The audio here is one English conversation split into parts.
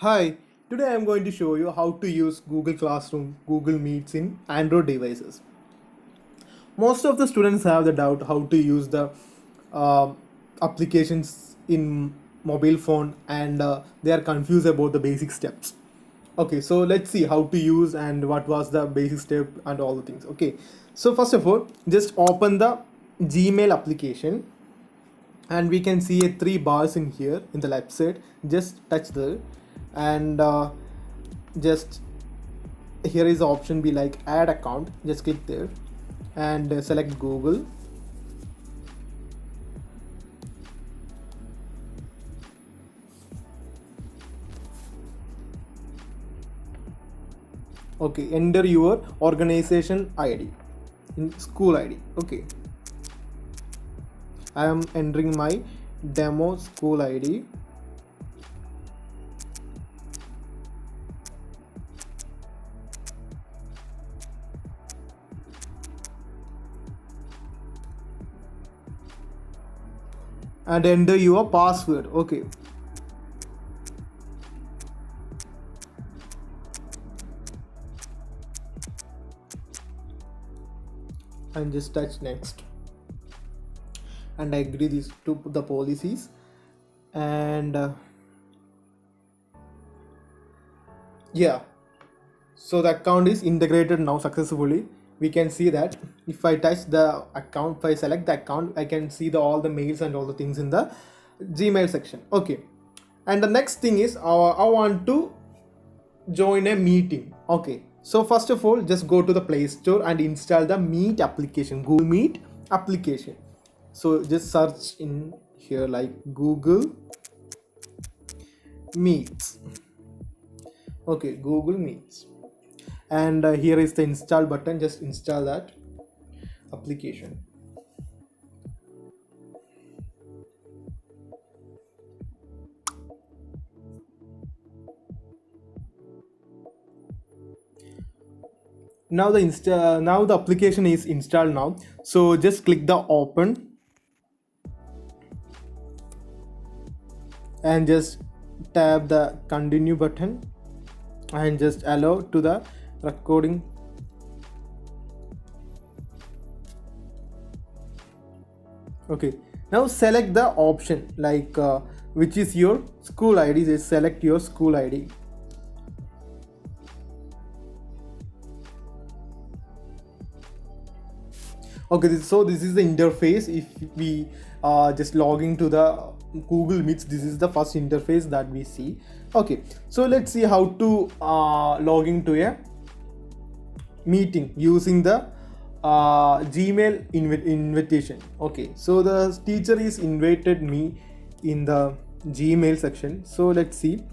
Hi, today I am going to show you how to use Google Classroom, Google Meets in Android devices. Most of the students have the doubt how to use the uh, applications in mobile phone and they are confused about the basic steps. Okay, so let's see how to use and what was the basic step and all the things. Okay, so first of all, just open the Gmail application and we can see three bars in here in the left side. Just touch there and just here is the option be like add account. Just click there and select Google. Okay, enter your organization ID in school ID. Okay, I am entering my demo school ID. And enter your password. Okay, and just touch next and I agree this to the policies and yeah, so the account is integrated now successfully. We can see that if I touch the account, if I select the account, I can see all the mails and all the things in the Gmail section. Okay, and the next thing is I want to join a meeting. Okay, so first of all, just go to the Play Store and install the Meet application, Google Meet application. So just search in here like Google Meets. Okay, Google Meets, and here is the install button. Just install that application. Now the application is installed now, so just click the open and just tap the continue button and just allow to the recording. Okay, now select the option like which is your school ID. Just select your school ID. Okay, so this is the interface. If we just log into the Google Meets, this is the first interface that we see. Okay, so let's see how to log into a meeting using the Gmail invitation. Okay, so the teacher is invited me in the Gmail section. So let's see.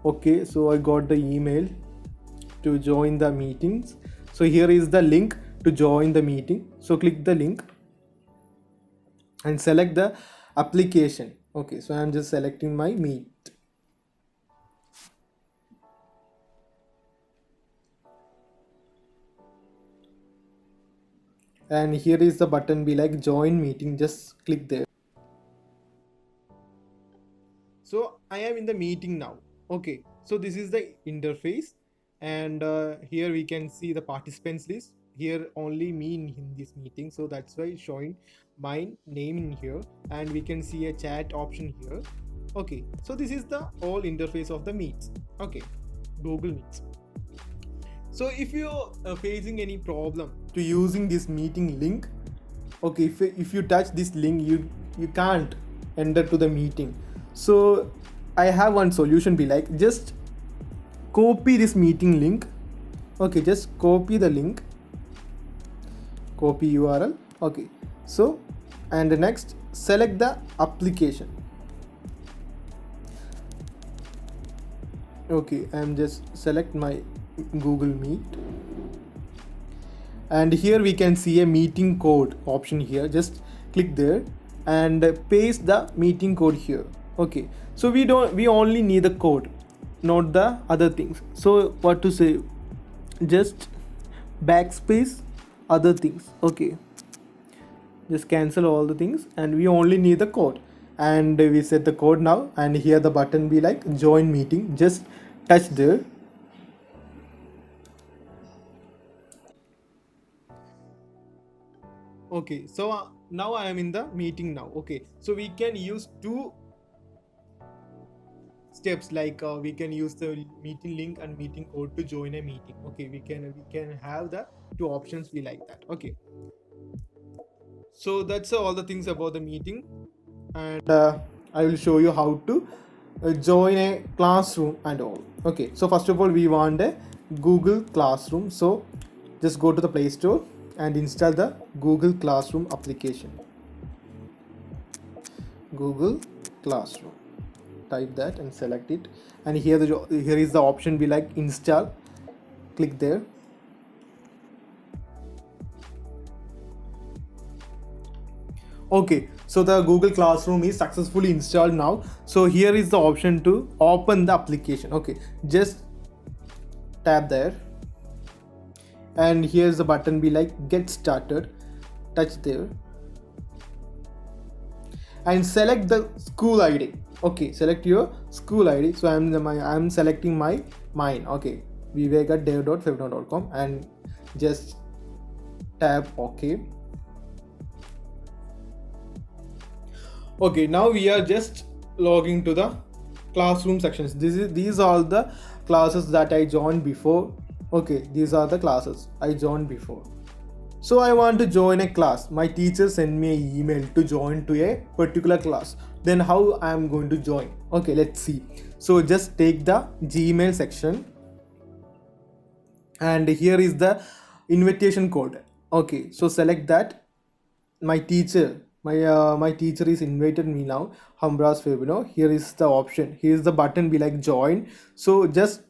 Okay, so I got the email to join the meetings. So here is the link to join the meeting. So click the link and select the application. Okay, so I'm just selecting my Meet. And here is the button be like join meeting. Just click there. So I am in the meeting now. Okay, so this is the interface and here we can see the participants list. Here only me in this meeting, so that's why showing my name in here, and we can see a chat option here. Okay, so this is the whole interface of the Meets. Okay, Google Meets. So if you're facing any problem to using this meeting link, okay, if you touch this link, you can't enter to the meeting. So I have one solution be like just copy this meeting link. Okay, just copy the link, copy URL. Okay, so and next select the application. Okay, I'm just select my Google Meet, and here we can see a meeting code option here. Just click there and paste the meeting code here. Okay, so we only need the code, not the other things. So what to say, just backspace other things. Okay, just cancel all the things and we only need the code, and we set the code now, and here the button be like join meeting. Just touch there. Okay, so now I am in the meeting now. Okay, so we can use two steps, like we can use the meeting link and meeting code to join a meeting. Okay, we can have the two options we like that. Okay, so that's all the things about the meeting, and I will show you how to join a classroom and all. Okay, so first of all we want a Google Classroom. So just go to the Play Store and install the Google Classroom application. Google Classroom, type that and select it, and here is the option we like install. Click there. Okay, so the Google Classroom is successfully installed now. So here is the option to open the application. Okay, just tap there, and here's the button be like get started. Touch there and select the school ID. Okay, select your school ID. So I'm selecting mine. Okay, vivek@dev.febno.com, and just tap OK. Okay, now we are just logging to the classroom sections. These are all the classes that I joined before. Okay, these are the classes I joined before. So I want to join a class. My teacher sent me an email to join to a particular class. Then how I am going to join? Okay, let's see. So just take the Gmail section, and here is the invitation code. Okay, so select that. My teacher is invited me now, Hamras Febno. Here is the option. Here is the button be like join. So just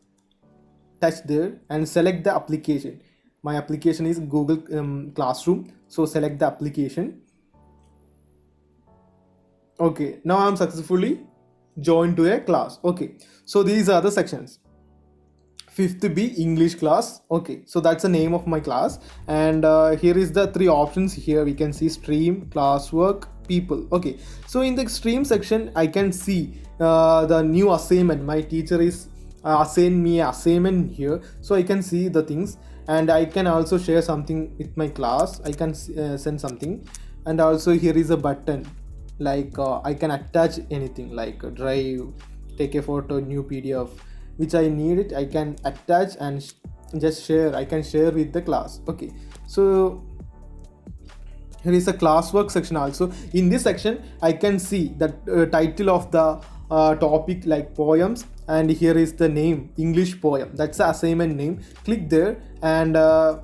touch there and select the application. My application is Google Classroom. So select the application. Okay, now I'm successfully joined to a class. Okay, so these are the sections. 5th B English class. Okay, so that's the name of my class, and here is the three options. Here we can see stream, classwork, people. Okay, so in the stream section I can see the new assignment. My teacher is assigned me an assignment here, so I can see the things, and I can also share something with my class. I can send something, and also here is a button like I can attach anything like a drive, take a photo, new PDF which I need it. I can attach and just share. I can share with the class. Okay, so here is a classwork section. Also in this section I can see the title of the topic like poems, and here is the name English poem. That's the assignment name. Click there, and the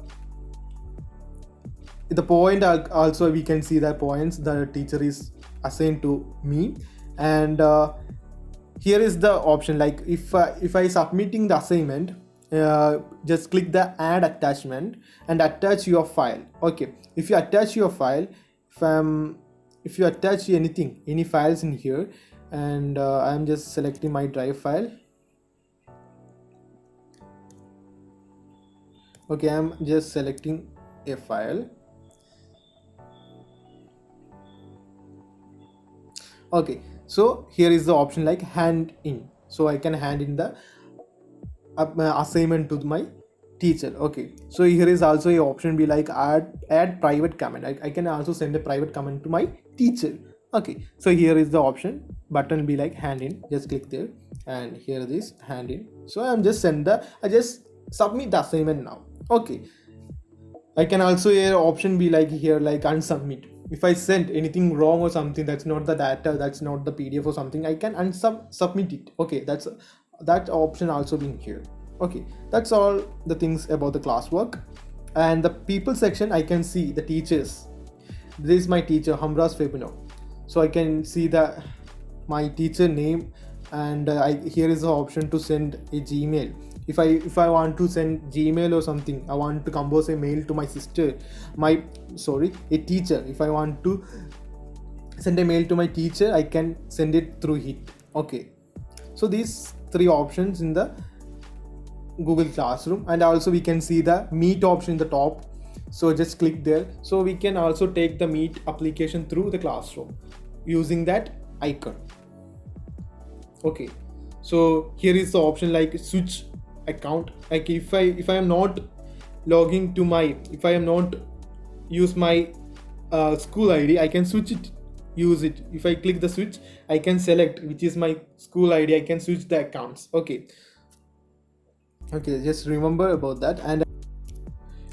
point also we can see the points the teacher is assigned to me, and here is the option like if I submitting the assignment, just click the add attachment and attach your file. Okay, if you attach your file, if you attach any files in here, and I'm just selecting my drive file. Okay, I'm just selecting a file. Okay, so here is the option like hand in. So I can hand in the assignment to my teacher. Okay, so here is also a option be like add private comment. I can also send a private comment to my teacher. Okay, so here is the option button be like hand in. Just click there, and here it is hand in. So I'm just I just submit the assignment now. Okay, I can also here option be like here like unsubmit. If I sent anything wrong or something, that's not the data, that's not the PDF or something, I can submit it. Okay, that option also being here. Okay, that's all the things about the classwork. And the people section, I can see the teachers. This is my teacher Hamras Febno. So I can see my teacher name, and here is the option to send a Gmail. If I want to send Gmail or something, I want to compose a mail to my sister, a teacher. If I want to send a mail to my teacher, I can send it through it. Okay, so these three options in the Google Classroom, and also we can see the Meet option in the top. So just click there. So we can also take the Meet application through the classroom using that icon. Okay, So here is the option like switch account. Like if I am not logging to my, if I am not use my school ID, I can switch it, use it. If I click the switch, I can select which is my school ID, I can switch the accounts. Okay, just remember about that.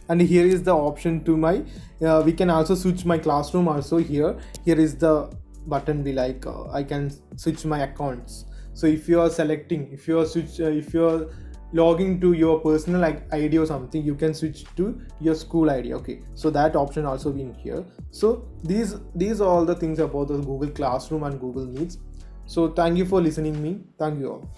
And here is the option to my we can also switch my classroom also. Here is the button be like I can switch my accounts. So if you are selecting, if you are logging to your personal ID or something, you can switch to your school ID. Okay, so that option also been here. So these are all the things about the Google Classroom and Google Meets. So thank you for listening me. Thank you all.